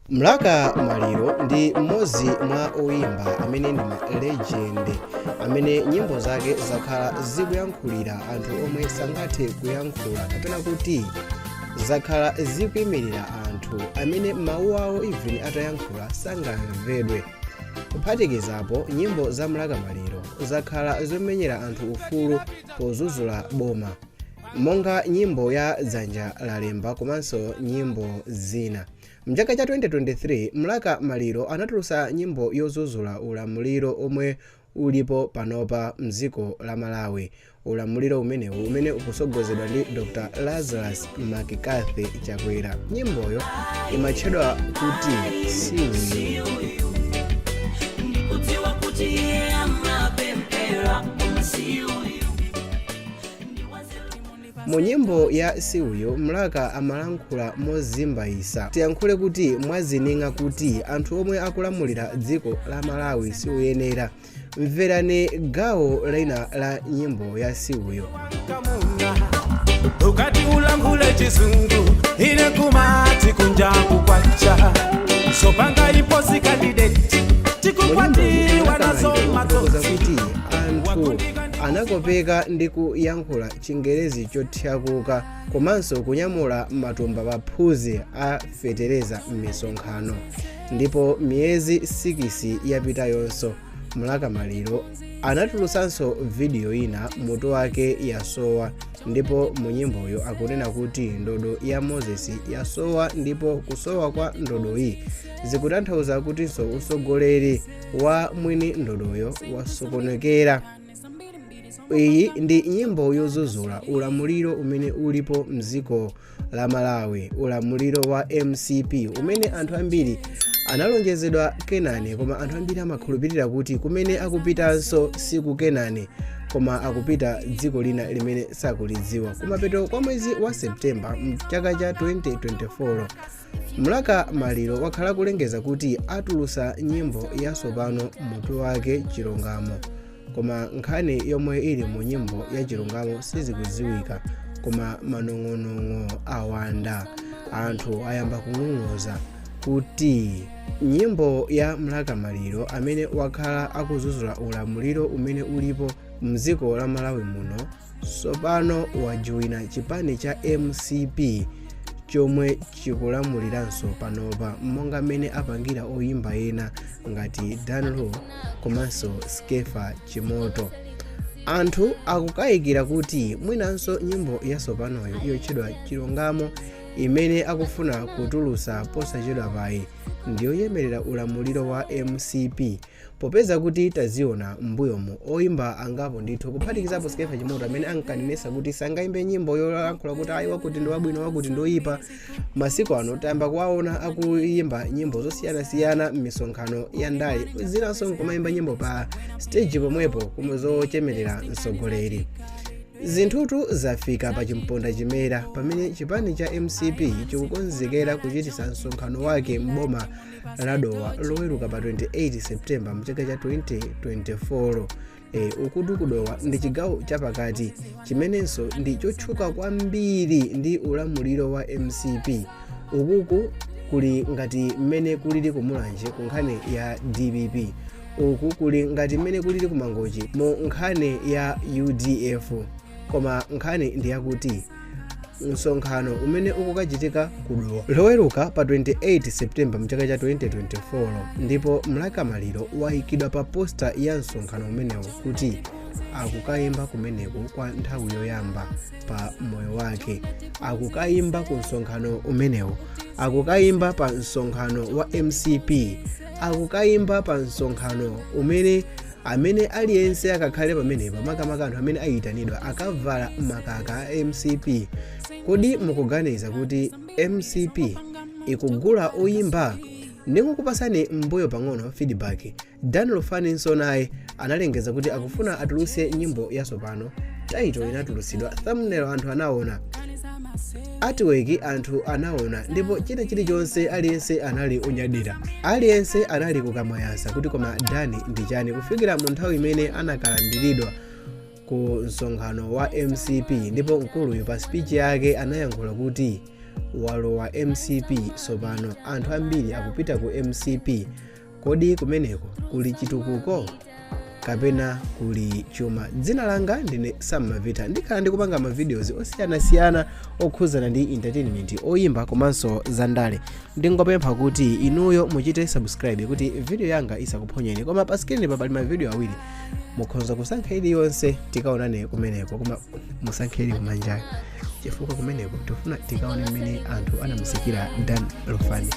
Mlaka Maliro ndi mmodzi mwa oyimba amene ndi legend amene nyimbo zake zakhala zikuyankhulira anthu omwe sangathe kuyankhula kapena kuti zakhala zikuyimirira anthu amene mawu awo even atayankhula sangamvedwe. Kuphatikizapo nyimbo za Mlaka Maliro zakhala zomenyera anthu ufulu pozuzula boma, monga nyimbo ya Dzanja Lalemba komanso nyimbo zina. Mchaka cha 2023 Mlaka Maliro anatulutsa nyimbo yozuzula ulamuliro omwe ulipo panopa mdziko la Malawi. Ulamuliro umene ukusogozedwa ndi Dr. Lazarus Makikathi Chakwera. Nyimboyo imatchedwa kuti Siuyu. Mu nyimbo ya Siuyu, Mlaka amalankhula mozimbayisa. Tiyankhule kuti mwazininga kuti anthu omwe akulamulira dziko la Malawi siuyenera. Mverani gawo lina la nyimbo ya Siuyu. Ukati ulangule chizungu ine kumati kunjangu kwacha sopanga iposi candidate tikukwati wanasoma kuti anthu anakopeka ndi kuyankhula Chingerezi chothyakuka komanso kunyamula matumba paphuzi a fetereza m'misonkhano. Ndipo miyezi 6 yapita yonso Mlaka Maliro anatulutsanso video ina mutu wake yasowa, ndipo mu nyimboyo akunena kuti ndodo ya Moses yasowa, ndipo kusowa kwa ndodoyi zikutanthauza kutinso usogoleri wa mwini ndodoyo wasokonekera. Iyi ndi nyimbo yozuzula ulamuliro umene ulipo mdziko la Malawi, ulamuliro wa MCP umene anthu ambiri analonjezedwa Kenani, koma anthu ambiri amakhulupirira kuti kumene akupitanso siku Kenani koma akupita dziko lina limene sakulidziwa. Kumapeto kwa mwezi wa Septemba mchaka cha 2024 Mlaka Maliro wakhala kulengeza kuti atulutsa nyimbo yatsopano mutu wake Chilungamo, koma nkhani yomwe ili mu nyimbo ya Chilungamo sizikudziwika, koma manong'onong'o awanda. Anthu ayamba kung'ung'uza kuti nyimbo ya Mlaka Maliro amene wakhala akuzuzula ulamuliro umene ulipo mdziko la Malawi muno tsopano wajoyina chipani cha MCP chomwe chikulamuliranso panopa, monga mmene apangira oyimba ena ngati Danlo komanso Skefa Chimoto. Anthu akukayikira kuti mwinanso nyimbo yatsopanoyo yotchedwa Chilungamo imene akufuna kutulutsa posachedwa payi ndiyoyemerera ulamuliro wa MCP, popeza kuti taziona m'mbuyomu oyimba angapo ndithu kuphatikizapo Skefa Chimoto amene ankanenesa kuti sangayimbe nyimbo yolankhula kuti ayi wakuti ndi wabwino wakuti ndi oyipa. Masiku ano tayamba kuwaona akuyimba nyimbo zosiyanasiyana m'misonkhano ya ndale, zinanso nkumayimba nyimbo pa stage pomwepo zochemerera mtsogoleri. Zinthutu zafika pa chimponda chimera pamene chipani cha MCP chikukonzekera kuchititsa msonkhano wake m'boma la Dowa loweruka pa 28 Septemba mchaka cha 2024. Ukutu kudowa ndi chigawo chapakati chimenenso ndi chotchuka kwambiri ndi ulamuliro wa MCP. Ukuku kuli ngati mmene kulili kumulanje ku nkhani ya DPP, uku kuli ngati mmene kulili kumangochi mu nkhani ya UDF. Koma nkhani ndi yakuti msonkhano umene ukukachitika kudowa loweruka pa 28 Septemba mchaka cha 2024, ndipo Mlaka Maliro wayikidwa pa posta ya msonkhano umenewo kuti akukayimba kumeneko kwa nthawi yoyamba pa moyo wake. Akukayimba ku msonkhano umenewo, akukayimba pa msonkhano wa MCP, akukayimba pa msonkhano amene aliyense akakhale pamenepa, makamaka anthu amene ayitanidwa akavala makaka a MCP. Kodi mukuganiza kuti MCP ikugula oyimba? Ndikukupasani mbuyo pang'ono feedback. Danlo Faninso naye analengeza kuti akufuna atulutse nyimbo yatsopano. Title inatulutsidwa, thumbnail anthu anaona, artwork anthu anaona, ndipo chilichonse aliyense anali unyadira, aliyense anali kukamwayasa kuti koma Dani ndi chani, kufikira mu nthawi imene anakalandiridwa ku msonkhano wa MCP. Ndipo mkuluyu pa speech yake anayankhula kuti walowa MCP sopano anthu ambiri akupita ku MCP. Kodi kumeneko kuli chitukuko kapena kuli chuma? Dzina langa ndine Samavita, ndikhala ndikupanga ma videos osiyanasiyana okhuzana ndi entertainment, oyimba komanso zandale. Ndingopempha kuti inuyo muchite subscribe kuti video yanga isakuphonyeni, koma pa screen pa pali ma video awiri, mukhoza kusankha iliyonse tikaonane kumeneko, koma musankhe ili kumanja chifukwa kumeneko tofuna tikaone mmene anthu anamusikira Dan Lofani.